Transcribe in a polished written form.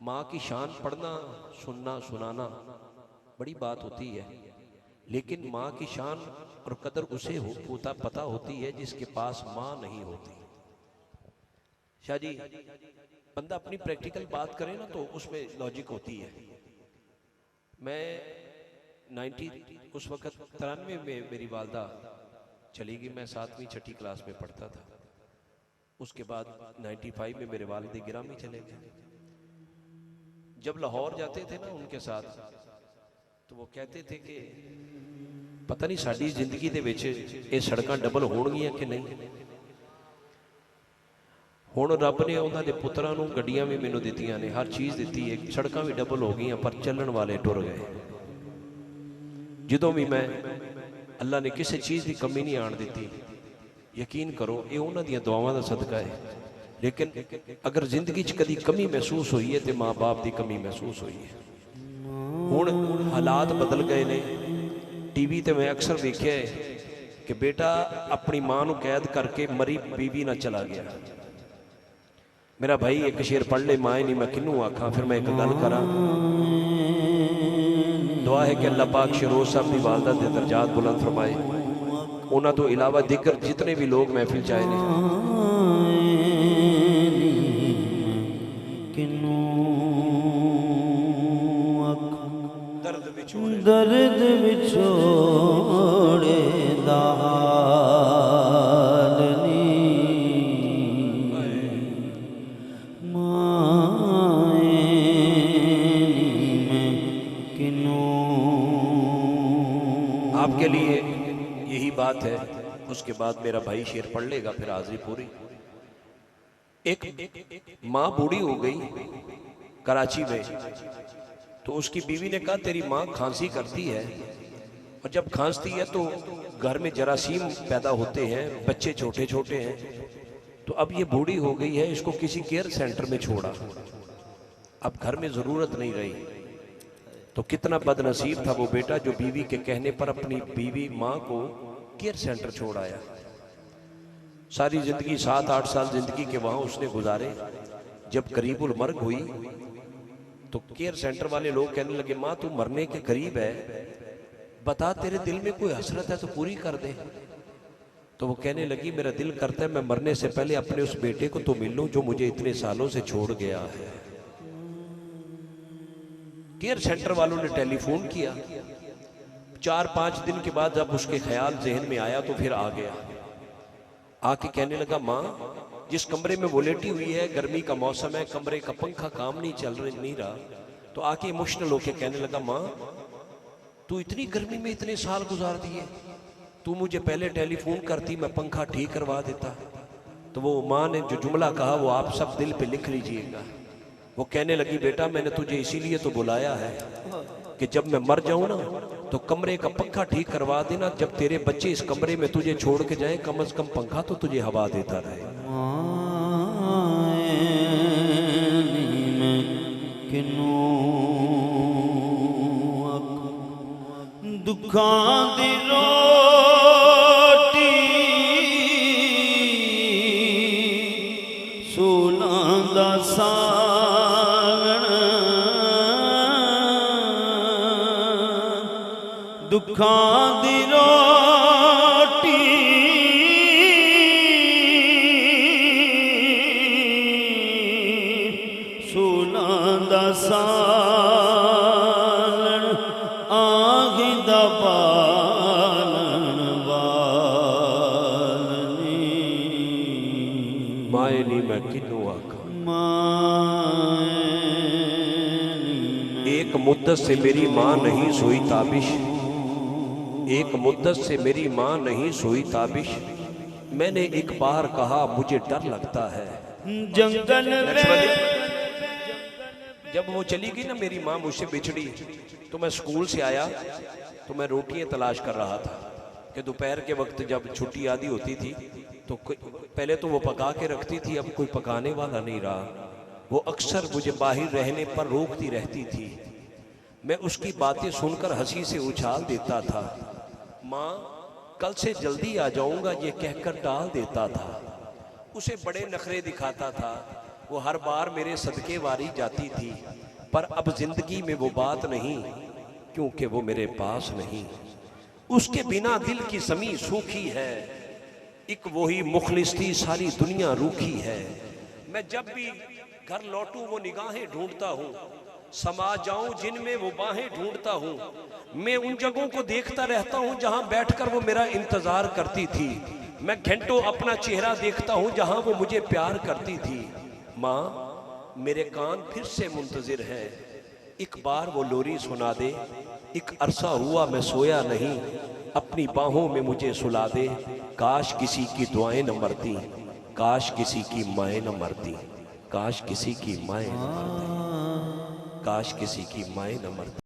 माँ की शान पढ़ना, सुनना, सुनाना बड़ी बात होती है, लेकिन माँ की शान और कदर उसे होता पता होती है जिसके पास माँ नहीं होती। शाह जी, बंदा अपनी प्रैक्टिकल बात करे ना तो उसमें लॉजिक होती है। मैं 90 उस वक़्त 93 में मेरी वालदा चली गई, मैं 7वीं 6ठी क्लास में पढ़ता था। उसके बाद 95 में मेरे वालिद गिरामी चले गए। जब लाहौर जाते थे ना उनके साथ, तो वो कहते थे कि पता नहीं साड़ी जिंदगी दे विच ये सड़कां डबल होणगियां कि नहीं। हुण रब ने उन्हां दे पुत्रां नूं गड्डियां भी मैनूं दित्तियां ने, हर चीज़ दित्ती है, सड़कां भी डबल हो गई, पर चलण वाले टुर गए। जदों भी मैं अल्लाह ने किसी चीज़ की कमी नहीं आण दित्ती, यकीन करो ये उन्हां दीयां दुआवां दा सदका है। लेकिन अगर जिंदगी च कदी कमी महसूस हुई है तो माँ बाप की कमी महसूस हुई है। हुण हालात बदल गए ने। टीवी ते मैं अक्सर वेख्या है कि बेटा अपनी माँ नूं कैद करके मरी बीवी ना चला गया। मेरा भाई एक शेर पढ़ ले, माए नहीं मैं किनू आखा। फिर मैं एक गल करा, दुआ है कि अल्लाह पाक शरोज साहब की वालदा दे दर्जात बुलंद फरमाए। उन्हां तो इलावा दिगर जितने भी लोग महफिल चाहे ने, दर्द विछोड़े दा हाल नी माए मैं किनू। आपके लिए यही बात है। उसके बाद मेरा भाई शेर पढ़ लेगा, फिर हाजिरी पूरी। एक माँ बूढ़ी हो गई कराची में, तो उसकी बीवी ने कहा तेरी माँ खांसी करती है, और जब खांसती है तो घर में जरासीम पैदा होते हैं, बच्चे छोटे छोटे हैं, तो अब ये बूढ़ी हो गई है, इसको किसी केयर सेंटर में छोड़ा, अब घर में ज़रूरत नहीं रही। तो कितना बदनसीब था वो बेटा जो बीवी के कहने पर अपनी बीवी माँ को केयर सेंटर छोड़ आया। सारी ज़िंदगी 7-8 साल ज़िंदगी के वहाँ उसने गुजारे। जब करीबुल मर्ग हुई तो केयर सेंटर वाले लोग कहने लगे, माँ तू मरने के करीब है, बता तेरे दिल में कोई हसरत है तो पूरी कर दे। तो वो कहने लगी, मेरा दिल करता है मैं मरने से पहले अपने उस बेटे को तो मिल लूं जो मुझे इतने सालों से छोड़ गया है। केयर सेंटर वालों ने टेलीफोन किया। 4-5 दिन के बाद जब उसके ख्याल जहन में आया तो फिर आ गया। आके कहने लगा, माँ जिस कमरे में वो लेटी हुई है, गर्मी का मौसम है, कमरे का पंखा काम नहीं रहा, तो आके इमोशनल होके कहने लगा, माँ तू इतनी गर्मी में इतने साल गुजार दिए, तू मुझे पहले टेलीफोन करती, मैं पंखा ठीक करवा देता। तो वो माँ ने जो जुमला कहा वो आप सब दिल पे लिख लीजिएगा। वो कहने लगी, बेटा मैंने तुझे इसीलिए तो बुलाया है कि जब मैं मर जाऊं ना तो कमरे का पंखा ठीक करवा देना, जब तेरे बच्चे इस कमरे में तुझे छोड़ के जाए कम से कम पंखा तो तुझे हवा देता रहे। दुखां दी रोटी सोलां दा सागण, दुखां दी रोटी सोलां दा सागण, आग दा बालन वालनी माए नी मैं किनू आखा। एक मुद्दत से मेरी माँ नहीं सोई ताबिश, एक मुद्दत से मेरी माँ नहीं सोई ताबिश, मैंने एक बार कहा मुझे डर लगता है। जंगल में जब वो चली गई ना मेरी माँ मुझसे बिछड़ी, तो मैं स्कूल से आया तो मैं रोटियां तलाश कर रहा था कि दोपहर के वक्त जब छुट्टी आदि होती थी तो पहले तो वो पका के रखती थी, अब कोई पकाने वाला नहीं रहा। वो अक्सर मुझे बाहर रहने पर रोकती रहती थी। मैं उसकी बातें सुनकर हंसी से उछाल देता था। माँ कल से जल्दी आ जाऊंगा ये कहकर टाल देता था। उसे बड़े नखरे दिखाता था वो हर बार मेरे सदके वारी जाती थी, पर अब जिंदगी में वो बात नहीं, क्योंकि वो मेरे पास नहीं। उसके बिना दिल की समी सूखी है, एक वही मुखलिस थी सारी दुनिया रूखी है। मैं जब भी घर लौटूं वो निगाहें ढूंढता हूँ, समा जाऊं जिनमें वो बाहें ढूंढता हूँ। मैं उन जगहों को देखता रहता हूँ जहां बैठकर वो मेरा इंतजार करती थी। मैं घंटों अपना चेहरा देखता हूँ जहां वो मुझे प्यार करती थी। माँ मेरे कान फिर से मुंतजिर हैं, एक बार वो लोरी सुना दे। एक अरसा हुआ मैं सोया नहीं, अपनी बाहों में मुझे सुला दे। काश किसी की दुआएं न मरती, काश किसी की माएँ न मरती, काश किसी की माएँ न मरती, काश किसी की माएँ न मरती।